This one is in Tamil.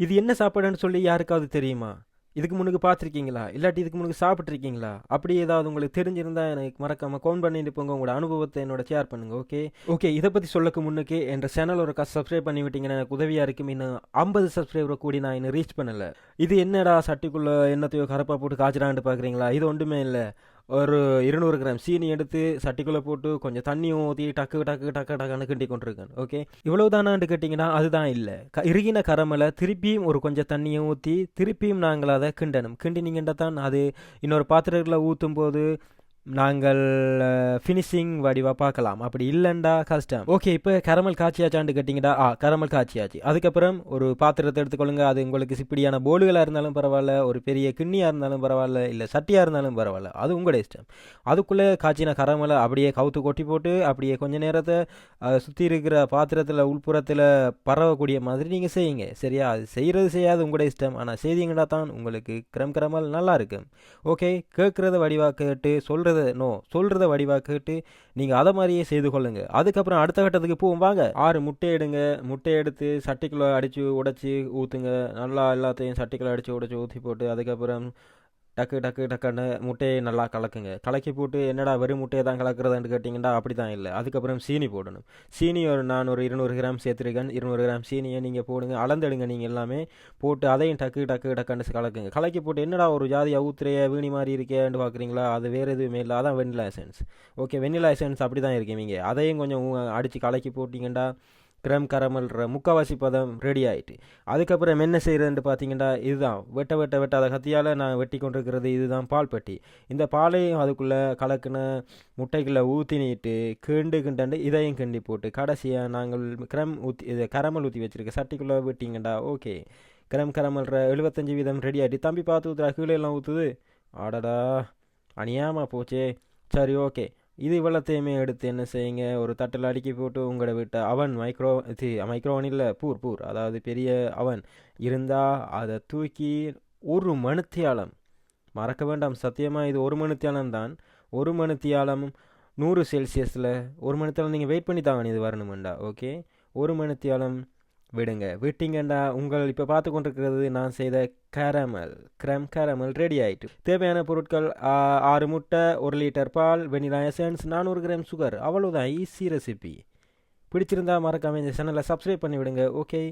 இது என்ன சாப்பாடுன்னு சொல்லி யாருக்காவது தெரியுமா? இதுக்கு முன்னுக்கு பார்த்துருக்கீங்களா? இல்லாட்டி இதுக்கு முன்னுக்கு சாப்பிட்ருக்கீங்களா? அப்படி ஏதாவது உங்களுக்கு தெரிஞ்சிருந்தா எனக்கு மறக்காம கவுண்ட் பண்ணிட்டு போங்க. உங்களோட அனுபவத்தை என்னோட ஷேர் பண்ணுங்க. Okay okay. இதை பற்றி சொல்லக்கு முன்னுக்கு என்ற சேனல் ஒரு சப்ஸ்கிரைப் பண்ணி விட்டீங்கன்னா எனக்கு உதவியாக இருக்கும். இன்னும் 50 சப்ஸ்கிரைபரை கூடி நான் இன்னும் ரீச் பண்ணலை. இது என்னடா சட்டிக்குள்ளே என்னத்தையோ கரப்பாக போட்டு காய்ச்சிடான்ட்டு பார்க்குறீங்களா? இது ஒன்றுமே இல்லை. ஒரு 200 கிராம் சீனி எடுத்து சட்டிக்குள்ளே போட்டு கொஞ்சம் தண்ணியும் ஊற்றி டக்கு டக்கு டக்கு டக்குன்னு கிண்டி கொண்டிருக்கேன். ஓகே, இவ்வளவு தானான்னு கேட்டிங்கன்னா அதுதான் இல்லை. இறுகின கரமலை திருப்பியும் ஒரு கொஞ்சம் தண்ணியை ஊற்றி திருப்பியும் நாங்கள் அதை கிண்டணும். கிண்டினீங்கன்னா தான் அது இன்னொரு பாத்திரத்தில் ஊற்றும் போது நாங்கள் ஃபினிஷிங் வடிவாக பார்க்கலாம். அப்படி இல்லைண்டா கஷ்டம். ஓகே, இப்போ கரமல் காய்ச்சியாச்சான்னு கேட்டிங்கடா, கரமல் காய்ச்சியாச்சு. அதுக்கப்புறம் ஒரு பாத்திரத்தை எடுத்துக்கொள்ளுங்க. அது உங்களுக்கு சிப்பிடியான போலுகளாக இருந்தாலும் பரவாயில்ல, ஒரு பெரிய கிண்ணியாக இருந்தாலும் பரவாயில்ல, இல்லை சட்டியாக இருந்தாலும் பரவாயில்ல, அது உங்களோட இஷ்டம். அதுக்குள்ளே காய்ச்சின கரமலை அப்படியே கவுத்து கொட்டி போட்டு அப்படியே கொஞ்ச நேரத்தை சுற்றி இருக்கிற பாத்திரத்தில் உள்புறத்தில் பரவக்கூடிய மாதிரி நீங்கள் செய்யுங்க. சரியா? அது செய்யாது உங்களோட இஷ்டம். ஆனால் செய்தீங்கன்னா தான் உங்களுக்கு கரமல் நல்லா இருக்கும். ஓகே, கேட்குறத வடிவாக கேட்டு சொல்கிறத வடிவாக கேட்டு நீங்கள் அதை மாதிரியே செய்து கொள்ளுங்க. அதுக்கப்புறம் அடுத்த கட்டத்துக்கு போகும் வாங்க. 6 முட்டை எடுங்க. முட்டை எடுத்து சட்டிக்குள்ளே அடித்து உடைச்சி ஊற்றுங்க. நல்லா எல்லாத்தையும் சட்டிக்குள்ளே அடித்து உடைச்சி ஊற்றி போட்டு அதுக்கப்புறம் டக்கு டக்கு டக்குன்னு முட்டையை நல்லா கலக்குங்க. கலக்கி போட்டு என்னடா வெறும் முட்டையை தான் கலக்கிறதுன்னு கேட்டிங்கன்னா அப்படி தான் இல்லை. அதுக்கப்புறம் சீனி போடணும். சீனி நான் ஒரு 200 கிராம் சேர்த்துருக்கேன். 200 கிராம் சீனியை நீங்கள் போடுங்க. அளந்தெடுங்க நீங்கள் எல்லாமே போட்டு அதையும் டக்கு டக்கு டக்குன்னு கலக்குங்க. கலக்கி போட்டு என்னடா ஒரு ஜாதி ஊத்துறைய வீணி மாதிரி இருக்கேன்னு பார்க்குறீங்களா? அது வேறு எதுவுமே இல்லை, அதான் vanilla essence. Okay, vanilla essence அப்படி தான் இருக்கீங்க. அதையும் கொஞ்சம் அடித்து கலக்கி போட்டிங்கன்னா கரமல்ற முக்கால்வாசி பதம் ரெடி ஆகிட்டு. அதுக்கப்புறம் என்ன செய்கிறதுன்னு பார்த்தீங்கன்னா இதுதான் வெட்ட அதை கத்தியால் நான் வெட்டி கொண்டிருக்கிறது இதுதான் பால் பெட்டி. இந்த பாலையும் அதுக்குள்ளே கலக்கின முட்டைக்குள்ளே ஊற்றினிட்டு கிண்டாண்டு இதையும் கிண்டி போட்டு கடைசியாக நாங்கள் கரமல் ஊற்றி வச்சுருக்க சட்டிக்குள்ளே வெட்டிங்கண்டா. ஓகே, கரமல்ற 75% ரெடி ஆகிட்டு. தம்பி பார்த்து ஊற்றுறா, கீழே எல்லாம் ஊற்றுது. ஆடடா, அநியாயமாக போச்சே. சரி, ஓகே. இது இவ்வளோத்தையுமே எடுத்து என்ன செய்யுங்க, ஒரு தட்டில் அடுக்கி போட்டு உங்களோட வீட்டை அவன் மைக்ரோவன் இல்லை, பூர் அதாவது பெரிய அவன் இருந்தால் அதை தூக்கி 1 மணித்தியாலம், மறக்க வேண்டாம் சத்தியமாக இது 1 மணித்தியாலம் தான். 1 மணித்தியாலம் 100 செல்சியஸில் 1 மணித்தியாலம் நீங்கள் வெயிட் பண்ணி தாங்க இது வரணுமெண்டா. ஓகே, 1 மணித்தியாலம் விடுங்க. விட்டிங்கண்டா உங்கள் இப்போ பார்த்து கொண்டிருக்கிறது நான் செய்த கரமல் ரெடி ஆகிட்டு. தேவையான பொருட்கள் 6 முட்டை, 1 லிட்டர் பால், வெனிலா எசன்ஸ், 400 கிராம் சுகர். அவ்வளோதான், ஈஸி ரெசிபி. பிடிச்சிருந்தா மறக்காம இந்த சேனலை சப்ஸ்கிரைப் பண்ணி விடுங்க. ஓகே.